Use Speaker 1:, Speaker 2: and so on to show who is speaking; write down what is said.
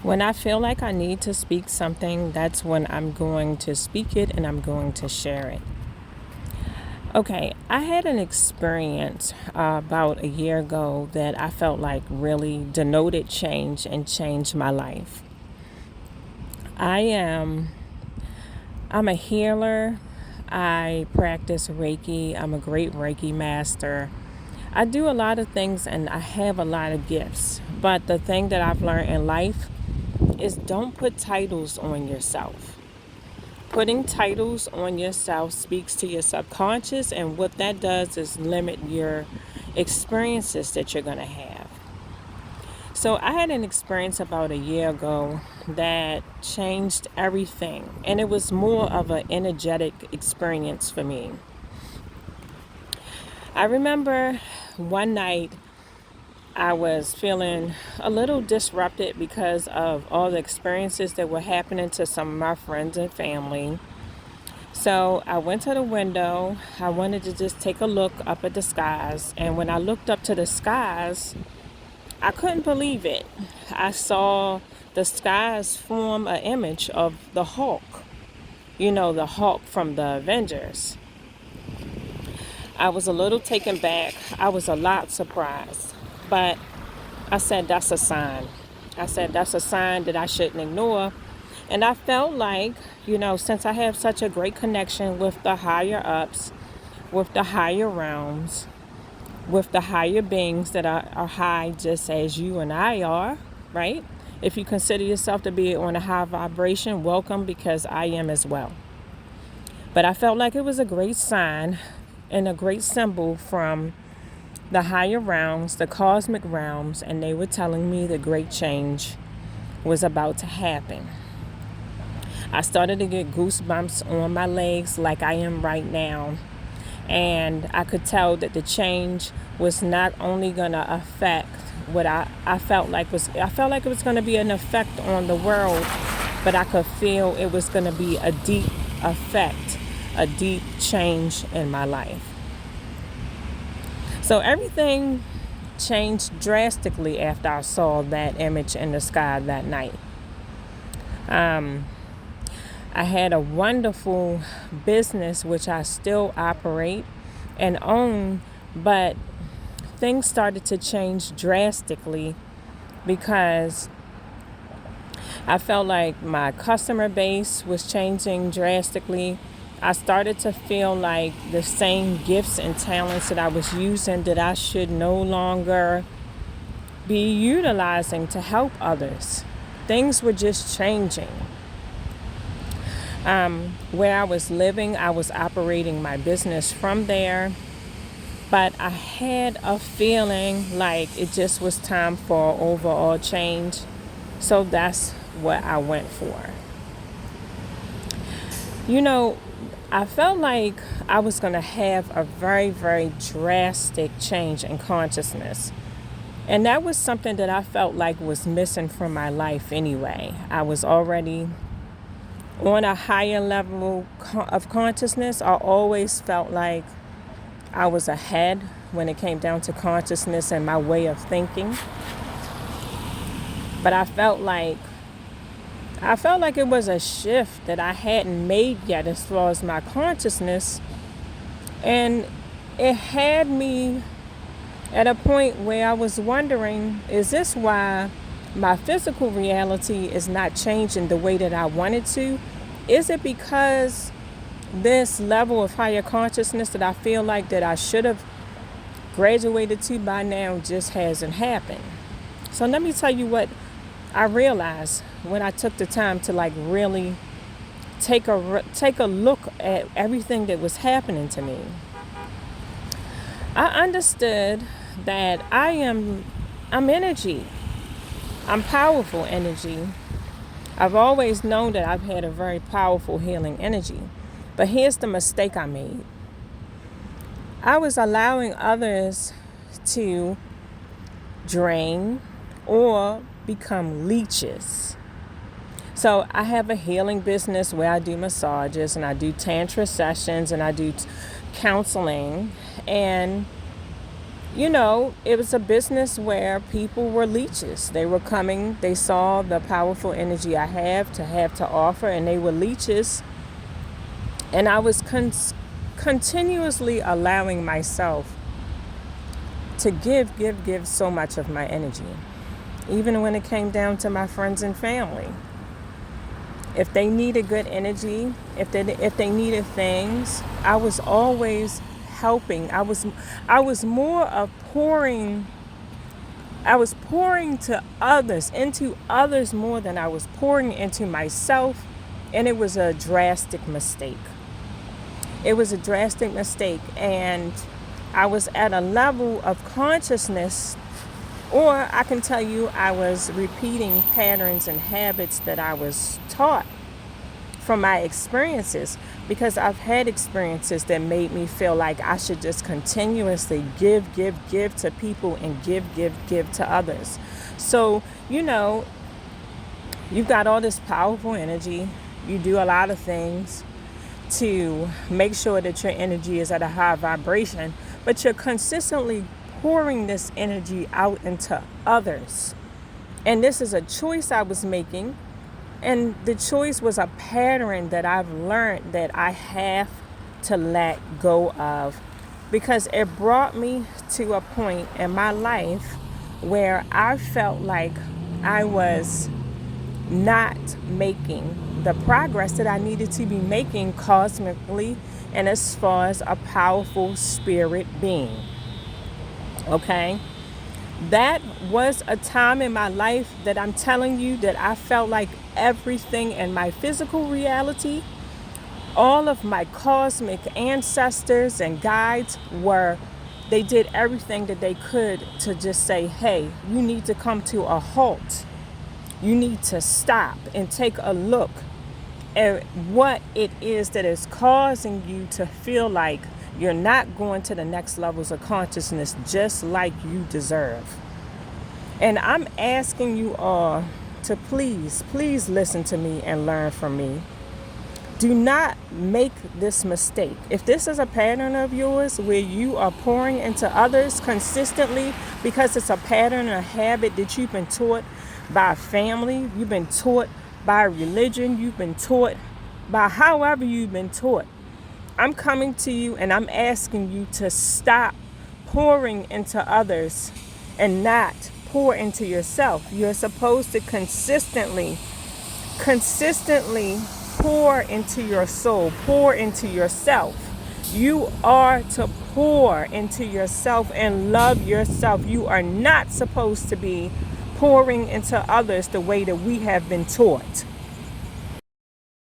Speaker 1: When I feel like I need to speak something, that's when I'm going to speak it and I'm going to share it. Okay, I had an experience about a year ago that I felt like really denoted change and changed my life. I am I'm a healer. I practice Reiki. I'm a great Reiki master. I do a lot of things and I have a lot of gifts. But the thing that I've learned in life is don't put titles on yourself. Putting titles on yourself speaks to your subconscious, and what that does is limit your experiences that you're going to have. So, I had an experience about a year ago that changed everything, and it was more of an energetic experience for me. I remember one night I was feeling a little disrupted because of all the experiences that were happening to some of my friends and family. So I went to the window. I wanted to just take a look up at the skies. And when I looked up to the skies, I couldn't believe it. I saw the skies form an image of the Hulk. You know, the Hulk from the Avengers. I was a little taken back. I was a lot surprised. But I said, that's a sign. I said, that's a sign that I shouldn't ignore. And I felt like, since I have such a great connection with the higher ups, with the higher realms, with the higher beings that are high just as you and I are, right? If you consider yourself to be on a high vibration, welcome, because I am as well. But I felt like it was a great sign and a great symbol from the higher realms, the cosmic realms, and they were telling me the great change was about to happen. I started to get goosebumps on my legs like I am right now. And I could tell that the change was not only going to affect what I felt like it was going to be an effect on the world, but I could feel it was going to be a deep effect, a deep change in my life. So everything changed drastically after I saw that image in the sky that night. I had a wonderful business which I still operate and own, but things started to change drastically because I felt like my customer base was changing drastically. I started to feel like the same gifts and talents that I was using that I should no longer be utilizing to help others. Things were just changing. Where I was living, I was operating my business from there, but I had a feeling like it just was time for overall change. So that's what I went for. I felt like I was going to have a very, very drastic change in consciousness. And that was something that I felt like was missing from my life anyway. I was already on a higher level of consciousness. I always felt like I was ahead when it came down to consciousness and my way of thinking. But I felt like it was a shift that I hadn't made yet as far as my consciousness. And it had me at a point where I was wondering, is this why my physical reality is not changing the way that I wanted to? Is it because this level of higher consciousness that I feel like that I should have graduated to by now just hasn't happened? So let me tell you what I realized when I took the time to really take a look at everything that was happening to me. I understood that I'm energy. I'm powerful energy. I've always known that I've had a very powerful healing energy. But here's the mistake I made. I was allowing others to drain or become leeches. So I have a healing business where I do massages and I do tantra sessions and I do counseling. And it was a business where people were leeches. They were coming, they saw the powerful energy I have to offer, and they were leeches. And I was continuously allowing myself to give so much of my energy, even when it came down to my friends and family. If they needed good energy, if they needed things, I was always helping. I was more of pouring. I was pouring to others, into others more than I was pouring into myself, and it was a drastic mistake. It was a drastic mistake, and I was at a level of consciousness, or I can tell you I was repeating patterns and habits that I was taught from my experiences, because I've had experiences that made me feel like I should just continuously give to people and give to others. So, you've got all this powerful energy. You do a lot of things to make sure that your energy is at a high vibration, but you're consistently pouring this energy out into others. And this is a choice I was making. And the choice was a pattern that I've learned that I have to let go of, because it brought me to a point in my life where I felt like I was not making the progress that I needed to be making cosmically and as far as a powerful spirit being. Okay? That was a time in my life that I'm telling you that I felt like everything in my physical reality, all of my cosmic ancestors and guides they did everything that they could to just say, hey, you need to come to a halt. You need to stop and take a look at what it is that is causing you to feel like you're not going to the next levels of consciousness just like you deserve. And I'm asking you all to please listen to me and learn from me. Do not make this mistake. If this is a pattern of yours where you are pouring into others consistently because it's a pattern or a habit that you've been taught by family, you've been taught by religion, you've been taught by however you've been taught, I'm coming to you and I'm asking you to stop pouring into others and not pour into yourself. You're supposed to consistently pour into your soul, pour into yourself. You are to pour into yourself and love yourself. You are not supposed to be pouring into others the way that we have been taught.